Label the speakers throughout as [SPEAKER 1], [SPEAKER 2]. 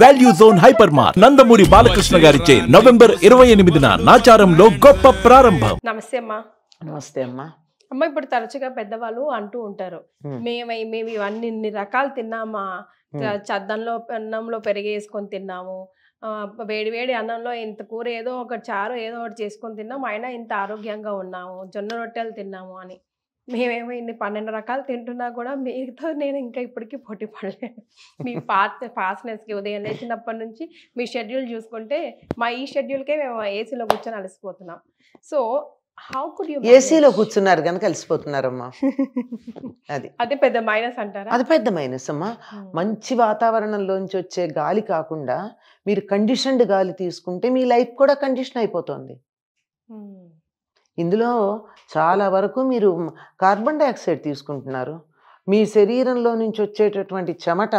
[SPEAKER 1] Value zone hyper mart Nandamuri Balakrishna గారిచే November 28న నాచారంలో గొప్ప ప్రారంభం.
[SPEAKER 2] నమస్తే అమ్మా.
[SPEAKER 3] నమస్తే అమ్మా.
[SPEAKER 2] అమ్మ, ఇప్పుడు తరచుగా పెద్దవాళ్ళు అంటూ ఉంటారు, మేము ఇవన్నీ ఇన్ని రకాలు తిన్నామా, చద్దంలో అన్నంలో పెరిగేసుకొని తిన్నాము, వేడి వేడి అన్నంలో ఇంత కూర ఏదో ఒకటి చారు ఏదో ఒకటి చేసుకొని తిన్నాము, అయినా ఇంత ఆరోగ్యంగా ఉన్నాము, జొన్న రొట్టెలు తిన్నాము అని. మేమేమో ఇన్ని 12 రకాలు తింటున్నా కూడా మీతో నేను ఇంకా ఇప్పటికీ పోటీ పడలేను. మీ ఫాస్ట్నెస్కి ఉదయం లేచినప్పటి నుంచి మీ షెడ్యూల్ చూసుకుంటే మా ఈ షెడ్యూల్కే మేము ఏసీలో కూర్చొని అలసిపోతున్నాం. సో హౌ కుడ్ యూ
[SPEAKER 3] ఏసీలో కూర్చున్నారు కనుక కలిసిపోతున్నారమ్మా.
[SPEAKER 2] అదే పెద్ద మైనస్ అంటారా?
[SPEAKER 3] అది పెద్ద మైనస్ అమ్మా. మంచి వాతావరణంలోంచి వచ్చే గాలి కాకుండా మీరు కండిషన్డ్ గాలి తీసుకుంటే మీ లైఫ్ కూడా కండిషన్ అయిపోతుంది. ఇందులో చాలా వరకు మీరు కార్బన్ డైఆక్సైడ్ తీసుకుంటున్నారు, మీ శరీరంలో నుంచి వచ్చేటటువంటి చెమట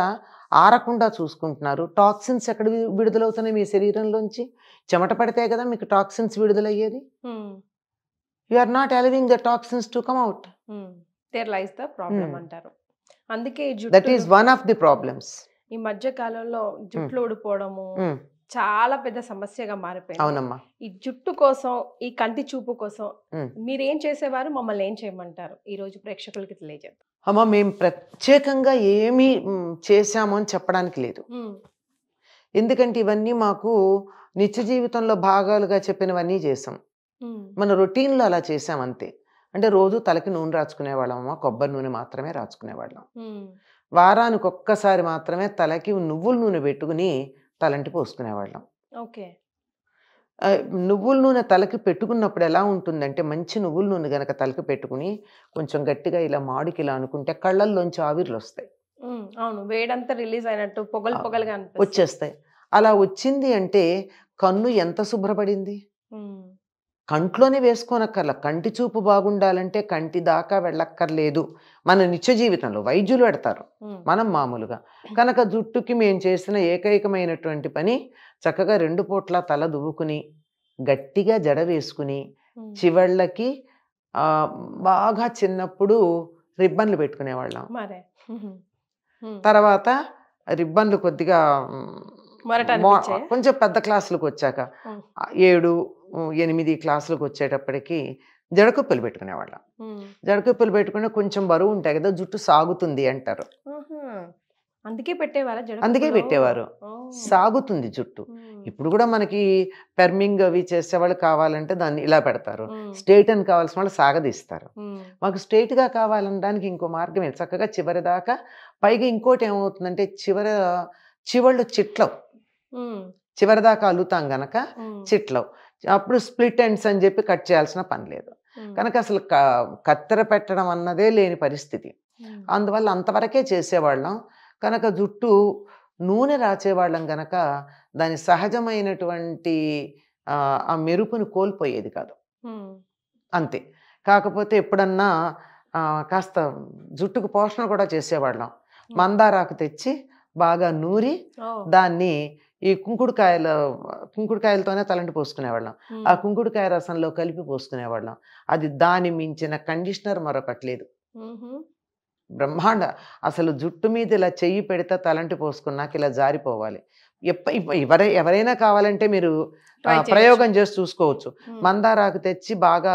[SPEAKER 3] ఆరకుండా చూసుకుంటున్నారు. టాక్సిన్స్ ఎక్కడ విడుదలవుతున్నాయి మీ శరీరంలోంచి? చెమట పడితే కదా మీకు టాక్సిన్స్ విడుదలయ్యేది. You are not allowing the toxins to come out.
[SPEAKER 2] There lies the problem అంటారు. అందుకే
[SPEAKER 3] that is one of the problems.
[SPEAKER 2] ఈ మధ్య కాలంలో జుట్లు ఊడిపోవడము చాలా పెద్ద సమస్యగా మారిపోయింది.
[SPEAKER 3] అవునమ్మా.
[SPEAKER 2] ఈ జుట్టు కోసం, ఈ కంటి చూపు కోసం మీరేం చేసేవారు, మమ్మల్ని ఏం చేయమంటారు ఈ రోజు ప్రేక్షకులకి తెలియజేద్దాం.
[SPEAKER 3] అమ్మ, మేము ప్రత్యేకంగా ఏమీ చేశాము అని చెప్పడానికి లేదు. ఎందుకంటే ఇవన్నీ మాకు నిత్య జీవితంలో భాగాలుగా చెప్పినవన్నీ చేసాం. మన రొటీన్లో అలా చేసాం అంతే. అంటే రోజు తలకి నూనె రాచుకునేవాళ్ళం అమ్మ, కొబ్బరి నూనె మాత్రమే రాచుకునేవాళ్ళం. వారానికి ఒక్కసారి మాత్రమే తలకి నువ్వుల నూనె పెట్టుకుని తలంటి పోసుకునేవాళ్ళం.
[SPEAKER 2] ఓకే.
[SPEAKER 3] నువ్వుల నూనె తలకి పెట్టుకున్నప్పుడు ఎలా ఉంటుందంటే, మంచి నువ్వుల నూనె గనక తలకి పెట్టుకుని కొంచెం గట్టిగా ఇలా మాడికి ఇలా అనుకుంటే కళ్ళల్లోంచి ఆవిర్లు వస్తాయి.
[SPEAKER 2] అవును, వేడంతా రిలీజ్ అయినట్టు పొగలుగా
[SPEAKER 3] వచ్చేస్తాయి. అలా వచ్చింది అంటే కన్ను ఎంత శుభ్రపడింది. కంట్లోనే వేసుకోనక్కర్లా. కంటి చూపు బాగుండాలంటే కంటి దాకా వెళ్ళక్కర్లేదు. మన నిత్య జీవితంలో వైద్యులు పెడతారు, మనం మామూలుగా. కనుక జుట్టుకి మేము చేసిన ఏకైకమైనటువంటి పని చక్కగా 2 పూట్ల తల దువ్వుకుని గట్టిగా జడ వేసుకుని చివళ్ళకి బాగా చిన్నప్పుడు రిబ్బన్లు పెట్టుకునేవాళ్ళం. తర్వాత రిబ్బన్లు కొద్దిగా కొంచెం పెద్ద క్లాసులకు వచ్చాక 7, 8 క్లాసులకు వచ్చేటప్పటికి జడకుప్పలు పెట్టుకునేవాళ్ళం. జడకుప్పలు పెట్టుకుని కొంచెం బరువు ఉంటాయి కదా, జుట్టు సాగుతుంది అంటారు.
[SPEAKER 2] అందుకే పెట్టేవారు.
[SPEAKER 3] అందుకే పెట్టేవారు, సాగుతుంది జుట్టు. ఇప్పుడు కూడా మనకి పెర్మింగ్ అవి చేసేవాళ్ళు కావాలంటే దాన్ని ఇలా పెడతారు. స్ట్రైట్ అని కావాల్సిన వాళ్ళు సాగదీస్తారు. మాకు స్ట్రైట్గా కావాలనడానికి ఇంకో మార్గం ఏంటి, చక్కగా చివరి దాకా. పైగా ఇంకోటి ఏమవుతుందంటే చివళ్ళు చిట్లవు, చివరి దాకా అల్లుతాం గనక చిట్లవు. అప్పుడు స్ప్లిట్ ఎండ్స్ అని చెప్పి కట్ చేయాల్సిన పని లేదు. కనుక అసలు కత్తెర పెట్టడం అన్నదే లేని పరిస్థితి. అందువల్ల అంతవరకే చేసేవాళ్ళం. కనుక జుట్టు నూనె రాచేవాళ్ళం గనక దాని సహజమైనటువంటి ఆ మెరుపుని కోల్పోయేది కాదు, అంతే. కాకపోతే ఎప్పుడన్నా కాస్త జుట్టుకు పోషణ కూడా చేసేవాళ్ళం. మందారాకు తెచ్చి బాగా నూరి దాన్ని ఈ కుంకుడుకాయలతోనే తలంటి పోసుకునేవాళ్ళం. ఆ కుంకుడుకాయ రసంలో కలిపి పోసుకునేవాళ్ళం. అది దాని మించిన కండిషనర్ మరొకటి లేదు. బ్రహ్మాండ. అసలు జుట్టు మీద ఇలా చెయ్యి పెడితే తలంటి పోసుకున్నాక ఇలా జారిపోవాలి. ఎవరైనా కావాలంటే మీరు ప్రయోగం చేసి చూసుకోవచ్చు. మందారాకు తెచ్చి బాగా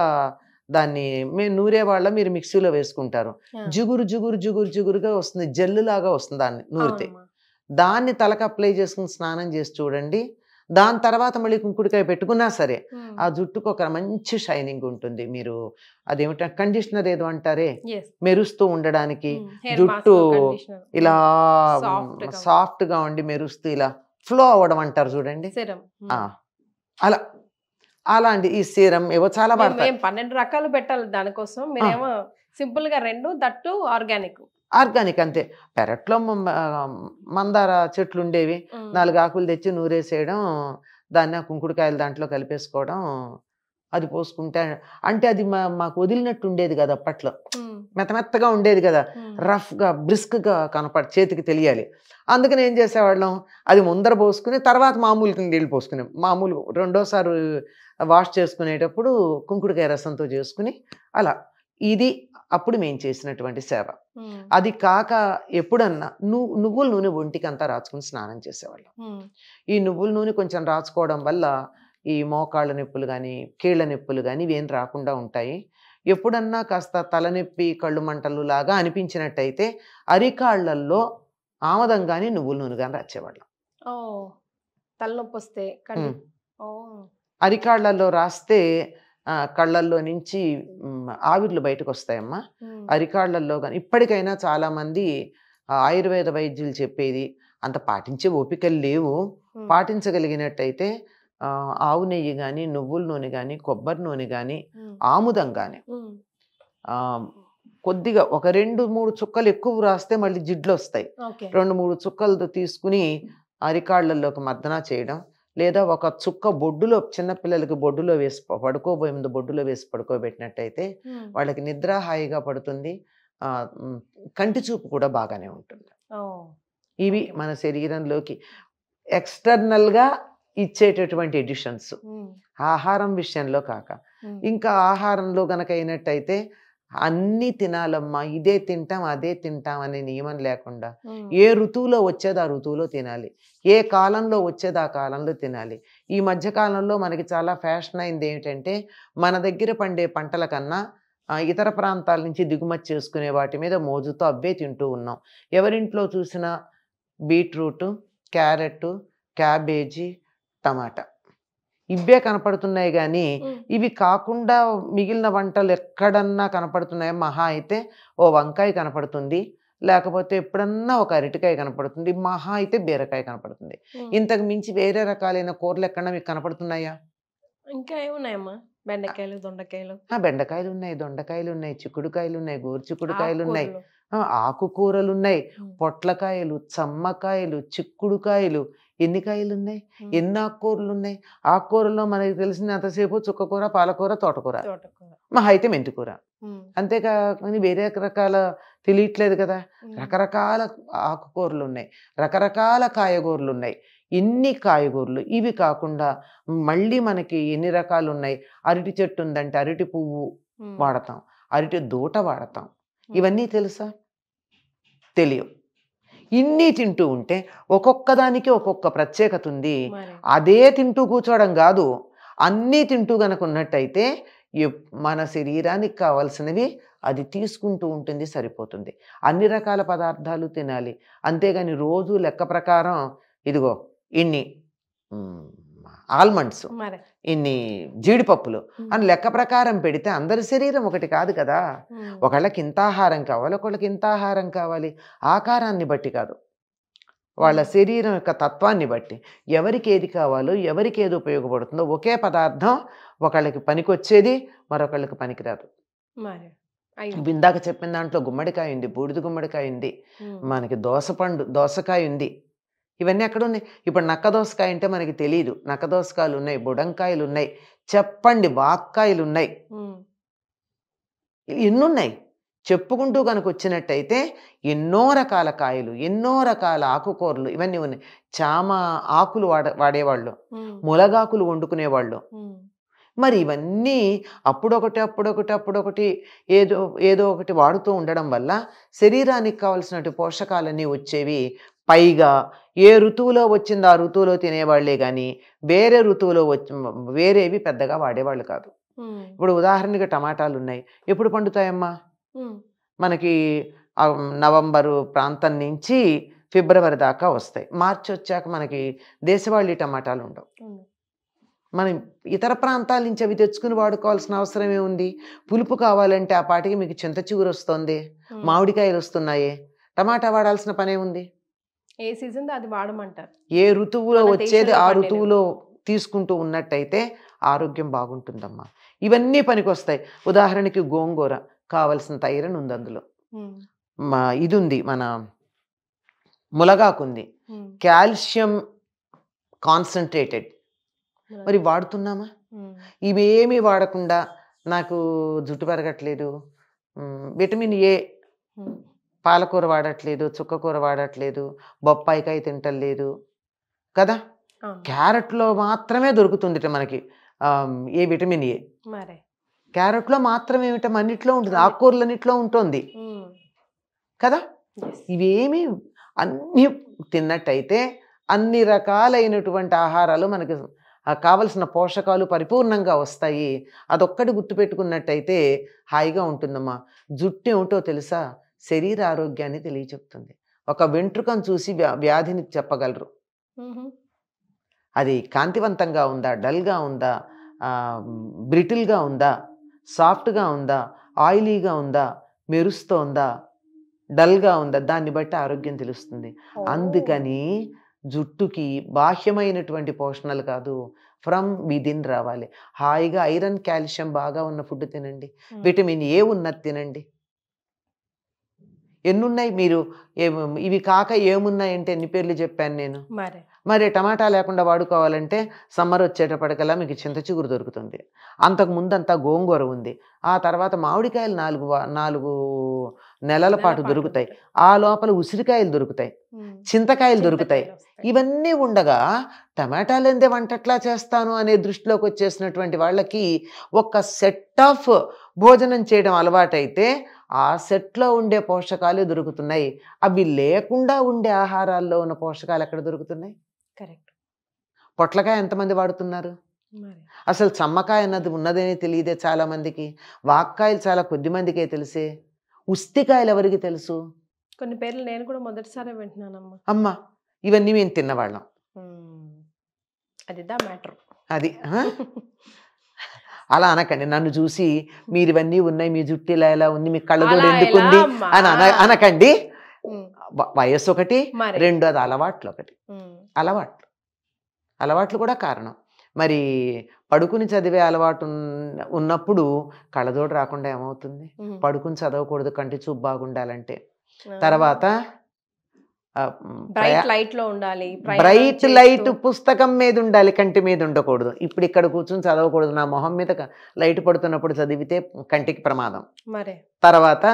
[SPEAKER 3] దాన్ని మేము నూరేవాళ్ళ, మీరు మిక్సీలో వేసుకుంటారు. జిగురుగా వస్తుంది, జల్లులాగా వస్తుంది దాన్ని నూరితే. దాన్ని తలకు అప్లై చేసుకుని స్నానం చేసి చూడండి. దాని తర్వాత మళ్ళీ కుంకుడుకాయ పెట్టుకున్నా సరే ఆ జుట్టుకు ఒక మంచి షైనింగ్ ఉంటుంది. మీరు అదేమిటంటే కండిషనర్ ఏదో అంటారే, మెరుస్తూ ఉండడానికి జుట్టు ఇలా సాఫ్ట్గా ఉండి మెరుస్తూ ఇలా ఫ్లో అవ్వడం అంటారు చూడండి, అలా. అలాంటి ఈ సీరం ఏవో చాలా వాడతారు.
[SPEAKER 2] 12 రకాలు పెట్టాలి దానికోసం. మీరేమో సింపుల్ గా 2, దట్టు
[SPEAKER 3] ఆర్గానిక్ అంతే. పెరట్లో మందార చెట్లు ఉండేవి, 4 ఆకులు తెచ్చి నూరేసేయడం, దాన్ని కుంకుడుకాయలు దాంట్లో కలిపేసుకోవడం, అది పోసుకుంటే. అంటే అది మాకు వదిలినట్టు ఉండేది కదా అప్పట్లో, మెత్తగా ఉండేది కదా, రఫ్గా బ్రిస్క్గా చేతికి తెలియాలి. అందుకని ఏం చేసేవాళ్ళం, అది ముందర పోసుకుని తర్వాత మామూలు నీళ్ళు పోసుకునే, మామూలు రెండోసారి వాష్ చేసుకునేటప్పుడు కుంకుడుకాయ రసంతో చేసుకుని అలా ఇది అప్పుడు మేము చేసినటువంటి సేవ.
[SPEAKER 2] ఉమ్,
[SPEAKER 3] అది కాక ఎప్పుడన్నా నువ్వుల నూనె ఒంటికంతా రాసుకుని స్నానం చేసేవాళ్ళం.
[SPEAKER 2] ఉమ్,
[SPEAKER 3] ఈ నువ్వుల నూనె కొంచెం రాసుకోవడం వల్ల ఈ మోకాళ్ళ నొప్పులు కానీ కీళ్ళ నొప్పులు కానీ ఇవేం రాకుండా ఉంటాయి. ఎప్పుడన్నా కాస్త తలనొప్పి కళ్ళు మంటలు లాగా అనిపించినట్టయితే అరికాళ్ళల్లో ఆమదం కానీ నువ్వుల నూనె కానీ రాసేవాళ్ళం.
[SPEAKER 2] ఓ తలనొప్పి వస్తే కంటి
[SPEAKER 3] ఉమ్.
[SPEAKER 2] ఓ
[SPEAKER 3] అరికాళ్ళల్లో రాస్తే కళ్ళల్లో నుంచి ఆవిర్లు బయటకు వస్తాయమ్మా.
[SPEAKER 2] ఉమ్,
[SPEAKER 3] అరికాళ్ళల్లో కానీ ఇప్పటికైనా చాలామంది ఆయుర్వేద వైద్యులు చెప్పేది అంత పాటించే ఓపికలు లేవు.
[SPEAKER 2] ఉమ్,
[SPEAKER 3] పాటించగలిగినట్టయితే ఆవు నెయ్యి కానీ నువ్వుల నూనె కానీ కొబ్బరి నూనె కానీ
[SPEAKER 2] ఉమ్,
[SPEAKER 3] ఆముదం కానీ
[SPEAKER 2] ఉమ్,
[SPEAKER 3] కొద్దిగా ఒక 2-3 చుక్కలు ఎక్కువ రాస్తే మళ్ళీ జిడ్లు వస్తాయి.
[SPEAKER 2] ఓకే
[SPEAKER 3] 2-3 చుక్కలతో తీసుకుని అరికాళ్ళల్లోకి మర్దన చేయడం, లేదా ఒక చుక్క బొడ్డులో చిన్నపిల్లలకి బొడ్డులో వేసి పడుకోబోయే ముందు బొడ్డులో వేసి పడుకోబెట్టినట్టయితే
[SPEAKER 2] ఉమ్,
[SPEAKER 3] వాళ్ళకి నిద్ర హాయిగా పడుతుంది. కంటి చూపు కూడా బాగానే ఉంటుంది.
[SPEAKER 2] ఓ
[SPEAKER 3] ఇవి మన శరీరంలోకి ఎక్స్టర్నల్గా ఇచ్చేటటువంటి ఎడిషన్స్.
[SPEAKER 2] ఉమ్,
[SPEAKER 3] ఆహారం విషయంలో కాక
[SPEAKER 2] ఉమ్,
[SPEAKER 3] ఇంకా ఆహారంలో గనక అయినట్టయితే అన్నీ తినాలమ్మా, ఇదే తింటాం అదే తింటాం అనే నియమం లేకుండా
[SPEAKER 2] ఉమ్,
[SPEAKER 3] ఏ ఋతువులో వచ్చేది ఆ ఋతువులో తినాలి, ఏ కాలంలో వచ్చేది ఆ కాలంలో తినాలి. ఈ మధ్యకాలంలో మనకి చాలా ఫ్యాషన్ అయింది ఏమిటంటే మన దగ్గర పండే పంటల కన్నా ఇతర ప్రాంతాల నుంచి దిగుమతి చేసుకునే వాటి మీద మోజుతో అవే తింటూ ఉన్నాం. ఎవరింట్లో చూసినా బీట్రూటు, క్యారెట్, క్యాబేజీ, టమాటా ఇవే కనపడుతున్నాయి. కానీ
[SPEAKER 2] ఉమ్,
[SPEAKER 3] ఇవి కాకుండా మిగిలిన వంటలు ఎక్కడన్నా కనపడుతున్నాయి మహా అయితే ఓ వంకాయ కనపడుతుంది, లేకపోతే ఎప్పుడన్నా ఒక అరటికాయ కనపడుతుంది, మహా అయితే బీరకాయ కనపడుతుంది.
[SPEAKER 2] ఉమ్.
[SPEAKER 3] ఇంతకు మించి వేరే రకాలైన కూరలు ఎక్కడన్నా మీకు కనపడుతున్నాయా?
[SPEAKER 2] ఇంకా ఏమున్నాయమ్మా? బెండకాయలు, దొండకాయలు,
[SPEAKER 3] బెండకాయలు ఉన్నాయి, దొండకాయలు ఉన్నాయి, చిక్కుడుకాయలు ఉన్నాయి, గోరుచిక్కుడుకాయలు ఉన్నాయి,
[SPEAKER 2] ఆకుకూరలు.
[SPEAKER 3] ఆకుకూరలు ఉన్నాయి,
[SPEAKER 2] ఉమ్,
[SPEAKER 3] పొట్లకాయలు, చమ్మకాయలు, చిక్కుడుకాయలు. ఎన్ని కాయలు ఉన్నాయి,
[SPEAKER 2] ఉమ్,
[SPEAKER 3] ఎన్ని ఆకుకూరలు ఉన్నాయి. ఆకుకూరల్లో మనకి తెలిసినంతసేపు చుక్కకూర, పాలకూర, తోటకూర,
[SPEAKER 2] తోటకూర.
[SPEAKER 3] మహా అయితే మెంతికూర.
[SPEAKER 2] ఉమ్,
[SPEAKER 3] అంతేకాని వేరే రకాల తెలియట్లేదు కదా.
[SPEAKER 2] ఉమ్,
[SPEAKER 3] రకరకాల ఆకుకూరలు ఉన్నాయి, రకరకాల కాయగూరలు ఉన్నాయి. ఇన్ని కాయగూరలు ఇవి కాకుండా మళ్ళీ మనకి ఎన్ని రకాలు ఉన్నాయి. అరటి చెట్టు ఉందంటే అరటి పువ్వు
[SPEAKER 2] ఉమ్,
[SPEAKER 3] వాడతాం, అరటి దూట వాడతాం.
[SPEAKER 2] ఉమ్,
[SPEAKER 3] ఇవన్నీ తెలుసా? తెలియవు. ఇన్ని తింటూ ఉంటే ఒక్కొక్క దానికి ఒక్కొక్క ప్రత్యేకత ఉంది.
[SPEAKER 2] మరి
[SPEAKER 3] అదే తింటూ కూర్చోవడం కాదు, అన్నీ తింటూ గనక ఉన్నట్టయితే మన శరీరానికి కావాల్సినవి అది తీసుకుంటూ ఉంటుంది, సరిపోతుంది. అన్ని రకాల పదార్థాలు తినాలి. అంతేగాని రోజు లెక్క ప్రకారం ఇదిగో ఇన్ని ఆల్మండ్స్,
[SPEAKER 2] మరి
[SPEAKER 3] ఇన్ని జీడిపప్పులు
[SPEAKER 2] ఉమ్,
[SPEAKER 3] అని లెక్క ప్రకారం పెడితే అందరి శరీరం ఒకటి కాదు కదా.
[SPEAKER 2] ఉమ్,
[SPEAKER 3] ఒకళ్ళకి ఇంత ఆహారం కావాలి, ఒకళ్ళకి ఇంత ఆహారం కావాలి. ఆకారాన్ని బట్టి కాదు, వాళ్ళ శరీరం యొక్క తత్వాన్ని బట్టి ఎవరికి ఏది కావాలో, ఎవరికి ఏది ఉపయోగపడుతుందో. ఒకే పదార్థం ఒకళ్ళకి పనికొచ్చేది, మరొకళ్ళకి పనికిరాదు.
[SPEAKER 2] మరి అయ్యో.
[SPEAKER 3] ఇందాక చెప్పిన దాంట్లో గుమ్మడికాయ ఉంది, బూడిద గుమ్మడికాయ ఉంది,
[SPEAKER 2] ఉమ్,
[SPEAKER 3] మనకి దోసకాయ ఉంది. ఇవన్నీ ఎక్కడ ఉన్నాయి? ఇప్పుడు నక్క దోసకాయ అంటే మనకి తెలియదు. నక్క దోసకాయలు ఉన్నాయి, బుడంకాయలు ఉన్నాయి, చెప్పండి వాక్కాయలు ఉన్నాయి,
[SPEAKER 2] ఉమ్,
[SPEAKER 3] ఎన్నున్నాయి. చెప్పుకుంటూ కనుక వచ్చినట్టయితే ఎన్నో రకాల కాయలు, ఎన్నో రకాల ఆకుకూరలు ఇవన్నీ ఉన్నాయి. చామ ఆకులు వాడేవాళ్ళు,
[SPEAKER 2] ఉమ్,
[SPEAKER 3] ములగాకులు వండుకునేవాళ్ళు.
[SPEAKER 2] ఉమ్,
[SPEAKER 3] మరి ఇవన్నీ అప్పుడొకటి ఏదో ఒకటి వాడుతూ ఉండడం వల్ల శరీరానికి కావాల్సినటువంటి పోషకాలన్నీ వచ్చేవి. పైగా ఏ ఋతువులో వచ్చిందో ఆ ఋతువులో తినేవాళ్లే కానీ వేరే ఋతువులో వేరేవి పెద్దగా వాడేవాళ్ళు కాదు.
[SPEAKER 2] ఉమ్,
[SPEAKER 3] ఇప్పుడు ఉదాహరణకి టమాటాలు ఉన్నాయి, ఎప్పుడు పండుతాయమ్మా?
[SPEAKER 2] ఉమ్,
[SPEAKER 3] మనకి నవంబరు ప్రాంతం నుంచి ఫిబ్రవరి దాకా వస్తాయి. మార్చి వచ్చాక మనకి దేశవాళీ టమాటాలు ఉండవు.
[SPEAKER 2] ఉమ్,
[SPEAKER 3] మనం ఇతర ప్రాంతాల నుంచి అవి తెచ్చుకుని వాడుకోవాల్సిన అవసరం ఏముంది? పులుపు కావాలంటే ఆ పాటికి మీకు చింత చిగురు వస్తుంది,
[SPEAKER 2] ఉమ్.
[SPEAKER 3] మామిడికాయలు వస్తున్నాయి. టమాటా వాడాల్సిన పనే ఉంది.
[SPEAKER 2] ఏ సీజన్ అది వాడమంటారు.
[SPEAKER 3] ఏ ఋతువులో
[SPEAKER 2] మన
[SPEAKER 3] వచ్చేది
[SPEAKER 2] దేశంలో
[SPEAKER 3] ఆ
[SPEAKER 2] పండేది.
[SPEAKER 3] ఋతువులో తీసుకుంటూ ఉన్నట్టయితే ఆరోగ్యం బాగుంటుందమ్మా. ఇవన్నీ పనికొస్తాయి. ఉదాహరణకి గోంగూర కావలసిన ఐరన్ ఉంది అందులో.
[SPEAKER 2] ఉమ్,
[SPEAKER 3] ఇది ఉంది, మన ములగాకు ఉంది,
[SPEAKER 2] ఉమ్,
[SPEAKER 3] కాల్షియం కాన్సన్ట్రేటెడ్. మరి వాడుతున్నామా?
[SPEAKER 2] ఉమ్,
[SPEAKER 3] ఇవేమీ వాడకుండా నాకు జుట్టు పెరగట్లేదు, విటమిన్ ఏ
[SPEAKER 2] ఉమ్,
[SPEAKER 3] పాలకూర వాడట్లేదు, చుక్కకూర వాడట్లేదు, బొప్పాయికాయ తింటలేదు కదా.
[SPEAKER 2] అవును.
[SPEAKER 3] క్యారెట్లో మాత్రమే దొరుకుతుంది మనకి ఏ విటమిన్ ఏ.
[SPEAKER 2] మరి
[SPEAKER 3] క్యారెట్లో మాత్రం ఏమిటం అన్నిట్లో ఉంటుంది, ఆకుకూరలన్నిట్లో ఉంటుంది కదా. ఇవేమి అన్నీ తిన్నట్టయితే అన్ని రకాలైనటువంటి ఆహారాలు మనకి కావలసిన పోషకాలు పరిపూర్ణంగా వస్తాయి. అదొక్కటి గుర్తుపెట్టుకున్నట్టయితే హాయిగా ఉంటుందమ్మా. జుట్టు ఏమిటో తెలుసా? శరీర ఆరోగ్యాన్ని తెలియచెప్తుంది. ఒక వెంట్రుకను చూసి వ్యాధిని చెప్పగలరు. అది కాంతివంతంగా ఉందా, డల్గా ఉందా, బ్రిటిల్గా ఉందా, సాఫ్ట్గా ఉందా, ఆయిలీగా ఉందా, మెరుస్తోందా, డల్గా ఉందా, దాన్ని బట్టి ఆరోగ్యం తెలుస్తుంది. అందుకని జుట్టుకి బాహ్యమైనటువంటి పోషణలు కాదు, ఫ్రమ్ విదిన్ రావాలి. హాయిగా ఐరన్ కాల్షియం బాగా ఉన్న ఫుడ్ తినండి, విటమిన్ ఏ ఉన్నది తినండి. ఎన్నున్నాయి మీరు ఇవి కాక ఏమున్నాయంటే ఎన్ని పేర్లు చెప్పాను నేను. మరి టమాటా లేకుండా వాడుకోవాలంటే సమ్మర్ వచ్చేటప్పటికల్లా మీకు చింత చిగురు దొరుకుతుంది. అంతకు ముందంతా గోంగూర ఉంది. ఆ తర్వాత మామిడికాయలు 4 నెలల పాటు దొరుకుతాయి. ఆ లోపల ఉసిరికాయలు దొరుకుతాయి, చింతకాయలు దొరుకుతాయి. ఇవన్నీ ఉండగా టమాటాలు ఎందే వంటట్లా చేస్తాను అనే దృష్టిలోకి వచ్చేసినటువంటి వాళ్ళకి ఒక సెట్ ఆఫ్ భోజనం చేయడం అలవాటైతే ఆ సెట్లో ఉండే పోషకాలు దొరుకుతున్నాయి. అవి లేకుండా ఉండే ఆహారాల్లో ఉన్న పోషకాలు ఎక్కడ దొరుకుతున్నాయి?
[SPEAKER 2] కరెక్ట్.
[SPEAKER 3] పొట్లకాయ ఎంతమంది వాడుతున్నారు? అసలు చమ్మకాయ అన్నది ఉన్నదనే తెలియదే చాలా మందికి. వాక్కాయలు చాలా కొద్ది మందికే తెలిసే. ఉస్తికాయలు ఎవరికి తెలుసు?
[SPEAKER 2] కొన్ని పేర్లు నేను కూడా మొదటిసారి వింటున్నానమ్మా.
[SPEAKER 3] అమ్మ ఇవన్నీ మేము తిన్నవాళ్ళం.
[SPEAKER 2] అదిదా మ్యాటర్.
[SPEAKER 3] అది అలా అనకండి. నన్ను చూసి మీరు ఇవన్నీ ఉన్నాయి, మీ జుట్టు ఇలా ఎలా ఉంది, మీ కళ్ళజోడు ఎందుకుంది అని అనకండి. వయస్సు ఒకటి, రెండు అది అలవాట్లు ఒకటి. అలవాట్లు కూడా కారణం. మరి పడుకుని చదివే అలవాటు ఉన్నప్పుడు కళ్ళజోడు రాకుండా ఏమవుతుంది? పడుకుని చదవకూడదు కంటి చూపు బాగుండాలంటే. తర్వాత బ్రైట్ లైట్ పుస్తకం మీద ఉండాలి, కంటి మీద ఉండకూడదు. ఇప్పుడు ఇక్కడ కూర్చొని చదవకూడదు, నా మొహం మీద లైట్ పడుతున్నప్పుడు చదివితే కంటికి ప్రమాదం. తర్వాత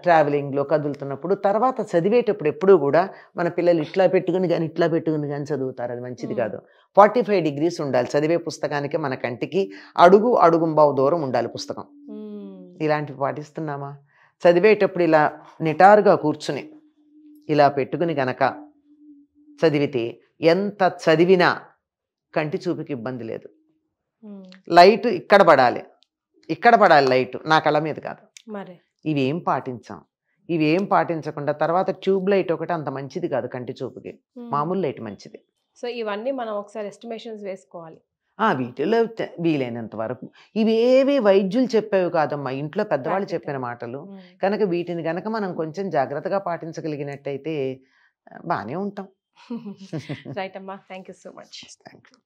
[SPEAKER 3] ట్రావెలింగ్ లో కదులుతున్నప్పుడు, తర్వాత చదివేటప్పుడు ఎప్పుడు కూడా మన పిల్లలు ఇట్లా పెట్టుకుని కానీ చదువుతారు. అది మంచిది కాదు. 45 degrees ఉండాలి చదివే పుస్తకానికి. మన కంటికి అడుగుంబావు దూరం ఉండాలి పుస్తకం. ఇలాంటివి పాటిస్తున్నామా? చదివేటప్పుడు ఇలా నిటారుగా కూర్చుని ఇలా పెట్టుకుని గనక చదివితే ఎంత చదివినా కంటి చూపుకి ఇబ్బంది లేదు. లైట్ ఇక్కడ పడాలి లైట్, నా కళ్ళ మీద కాదు. ఇవేం పాటించకుండా తర్వాత ట్యూబ్ లైట్ ఒకటి అంత మంచిది కాదు కంటి చూపుకి, మామూలు లైట్ మంచిది.
[SPEAKER 2] సో ఇవన్నీ మనం ఒకసారి ఎస్టిమేషన్స్ వేసుకోవాలి.
[SPEAKER 3] వీటిలో వీలైనంత వరకు. ఇవేవి వైద్యులు చెప్పేవి కాదమ్మా, ఇంట్లో పెద్దవాళ్ళు చెప్పిన మాటలు కనుక. వీటిని కనుక మనం కొంచెం జాగ్రత్తగా పాటించగలిగినట్టయితే బాగానే ఉంటాం.
[SPEAKER 2] రైట్ అమ్మా, thank you so much.
[SPEAKER 3] Thank you.